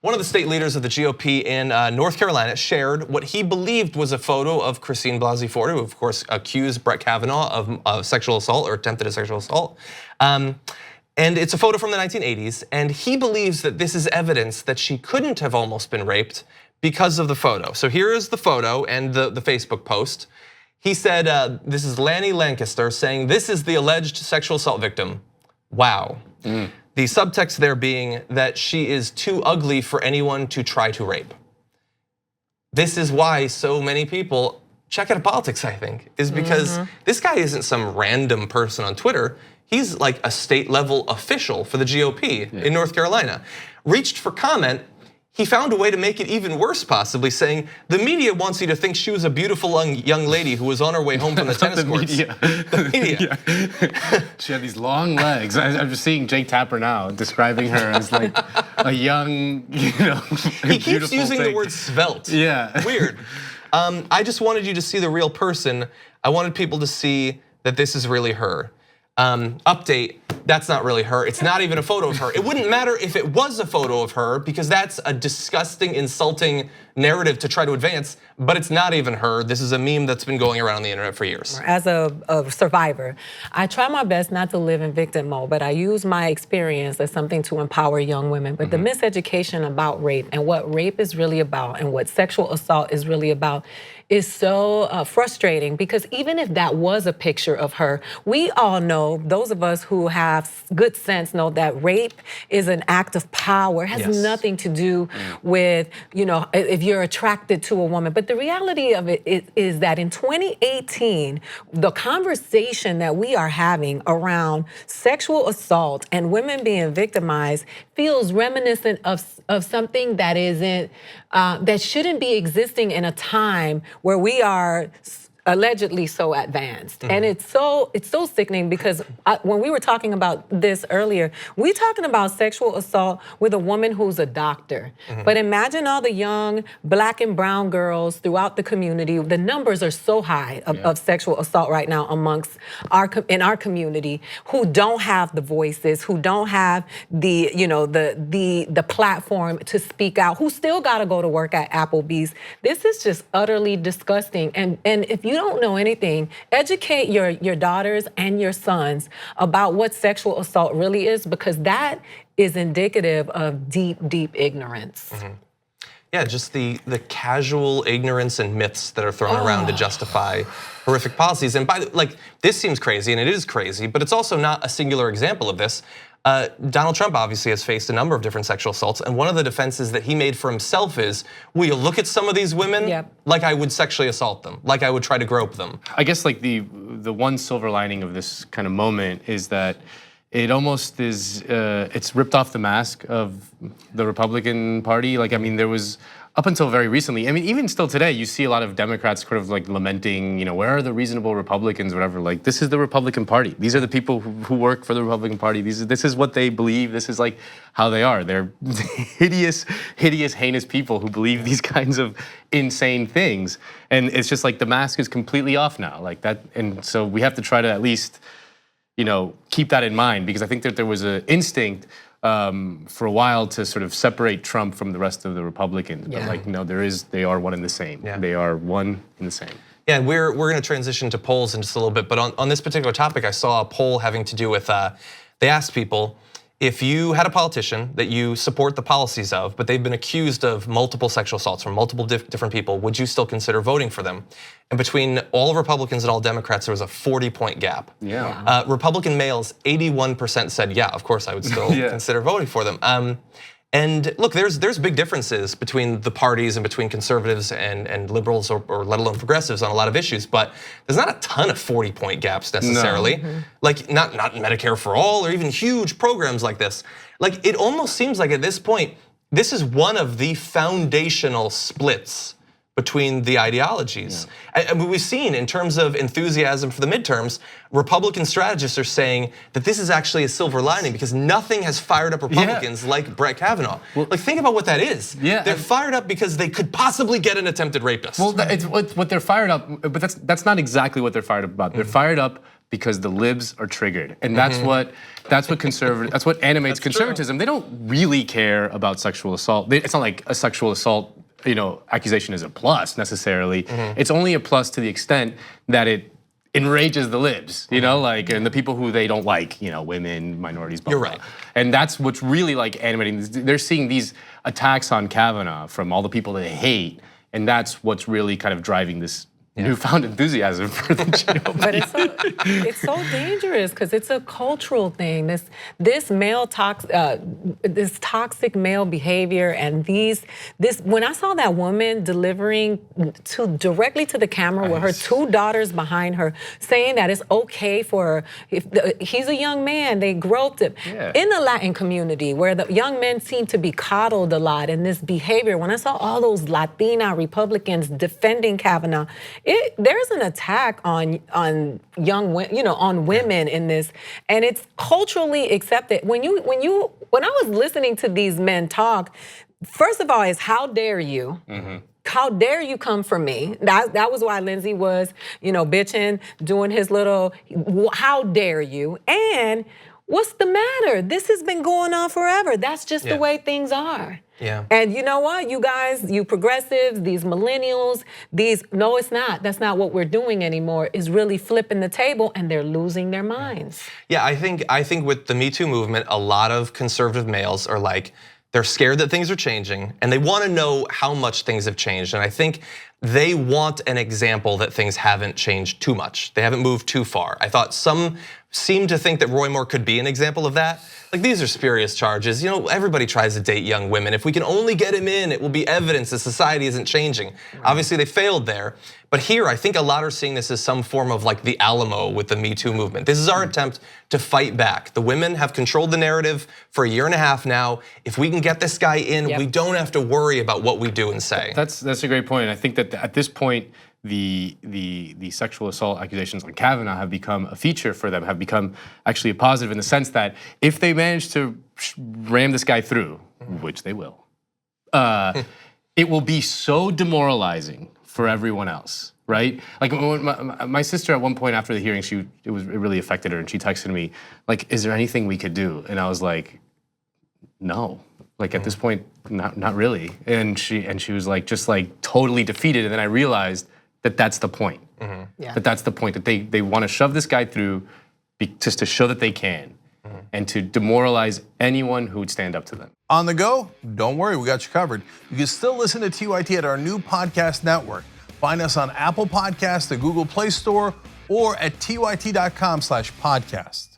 One of the state leaders of the GOP in North Carolina shared what he believed was a photo of Christine Blasey Ford, who of course accused Brett Kavanaugh of sexual assault or attempted a sexual assault. And it's a photo from the 1980s, and he believes that this is evidence that she couldn't have almost been raped because of the photo. So here is the photo and the Facebook post. He said, this is Lanny Lancaster saying, "This is the alleged sexual assault victim. Wow." The subtext there being that she is too ugly for anyone to try to rape. This is why so many people check out of politics, I think, is because this guy isn't some random person on Twitter. He's like a state level official for the GOP in North Carolina. Reached for comment, he found a way to make it even worse, possibly saying, "The media wants you to think she was a beautiful young lady who was on her way home from the tennis courts." The media. She had these long legs. I'm just seeing Jake Tapper now describing her as like a young, He keeps using the word svelte. Yeah. Weird. I just wanted you to see the real person. I wanted people to see that this is really her. Update, that's not really her. It's not even a photo of her. It wouldn't matter if it was a photo of her because that's a disgusting, insulting narrative to try to advance, but it's not even her. This is a meme that's been going around the internet for years. As a survivor, I try my best not to live in victim mode, but I use my experience as something to empower young women. But the miseducation about rape and what rape is really about and what sexual assault is really about is so frustrating, because even if that was a picture of her, we all know, those of us who have good sense know that rape is an act of power. It has nothing to do with, if you're attracted to a woman. But the reality of it is that in 2018, the conversation that we are having around sexual assault and women being victimized feels reminiscent of something that isn't, that shouldn't be existing in a time where we are allegedly so advanced. And it's so sickening, because when we were talking about this earlier, we're talking about sexual assault with a woman who's a doctor. But imagine all the young black and brown girls throughout the community. The numbers are so high of sexual assault right now amongst in our community, who don't have the voices, who don't have the the platform to speak out, who still got to go to work at Applebee's. This is just utterly disgusting. And if you don't know anything, educate your daughters and your sons about what sexual assault really is, because that is indicative of deep, deep ignorance. Yeah, just the casual ignorance and myths that are thrown around to justify horrific policies. And this seems crazy, and it is crazy, but it's also not a singular example of this. Donald Trump obviously has faced a number of different sexual assaults, and one of the defenses that he made for himself is, will you look at some of these women like I would sexually assault them, like I would try to grope them? I guess like the one silver lining of this kind of moment is that it almost is, it's ripped off the mask of the Republican Party. Like, I mean, there was, up until very recently, I mean, even still today, you see a lot of Democrats kind of like lamenting, where are the reasonable Republicans, whatever. Like, this is the Republican Party. These are the people who work for the Republican Party. This is what they believe. This is like how they are. They're hideous, heinous people who believe these kinds of insane things. And it's just like the mask is completely off now, like that. And so we have to try to at least, keep that in mind, because I think that there was an instinct for a while to sort of separate Trump from the rest of the Republicans. But like, no, they are one and the same. They are one and the same. Yeah, we're gonna transition to polls in just a little bit, but on this particular topic, I saw a poll having to do with, they asked people, if you had a politician that you support the policies of, but they've been accused of multiple sexual assaults from multiple different people, would you still consider voting for them? And between all Republicans and all Democrats, there was a 40-point gap. Republican males, 81% said, yeah, of course I would still consider voting for them. And look, there's big differences between the parties and between conservatives and liberals or let alone progressives on a lot of issues, but there's not a ton of 40-point gaps necessarily. Like not Medicare for all or even huge programs like this. Like, it almost seems like at this point, this is one of the foundational splits between the ideologies. And we've seen in terms of enthusiasm for the midterms, Republican strategists are saying that this is actually a silver lining because nothing has fired up Republicans like Brett Kavanaugh. Like think about what that is. They're fired up because they could possibly get an attempted rapist. Well, it's what they're fired up, but that's not exactly what they're fired up about. They're fired up because the libs are triggered, and that's what animates conservatism. True. They don't really care about sexual assault. It's not like a sexual assault, accusation is a plus necessarily. It's only a plus to the extent that it enrages the libs, and the people who they don't like, women, minorities, blah, You're blah. right. And that's what's really like animating. They're seeing these attacks on Kavanaugh from all the people that they hate, and that's what's really kind of driving this newfound enthusiasm for the GOP. But it's so dangerous because it's a cultural thing. This toxic male behavior and this. When I saw that woman delivering directly to the camera with her 2 daughters behind her, saying that it's okay for he's a young man, they groped him in the Latin community where the young men seem to be coddled a lot, and this behavior. When I saw all those Latina Republicans defending Kavanaugh. There's an attack on young women, on women in this, and it's culturally accepted. When I was listening to these men talk, first of all, is how dare you? How dare you come for me? That was why Lindsey was, bitching, doing his little, how dare you? And what's the matter? This has been going on forever. That's just the way things are. Yeah. And you know what, you guys, you progressives, these millennials, no, it's not. That's not what we're doing anymore, is really flipping the table, and they're losing their minds. Yeah, I think with the Me Too movement, a lot of conservative males are like, they're scared that things are changing, and they want to know how much things have changed. And I think they want an example that things haven't changed too much. They haven't moved too far. I thought some seem to think that Roy Moore could be an example of that. Like, these are spurious charges. Everybody tries to date young women. If we can only get him in, it will be evidence that society isn't changing. Obviously, they failed there. But here, I think a lot are seeing this as some form of like the Alamo with the Me Too movement. This is our attempt to fight back. The women have controlled the narrative for a year and a half now. If we can get this guy in, we don't have to worry about what we do and say. That's a great point. I think that at this point, the sexual assault accusations on Kavanaugh have become a feature for them, have become actually a positive in the sense that if they manage to ram this guy through, which they will, it will be so demoralizing for everyone else, right? Like my sister at one point after the hearing, it really affected her, and she texted me like, "Is there anything we could do?" And I was like, "No." Like at this point, not really. And she was like, just like totally defeated. And then I realized that that's the point. That's the point, that they want to shove this guy through just to show that they can and to demoralize anyone who would stand up to them. On the go? Don't worry, we got you covered. You can still listen to TYT at our new podcast network. Find us on Apple Podcasts, the Google Play Store, or at tyt.com/podcast.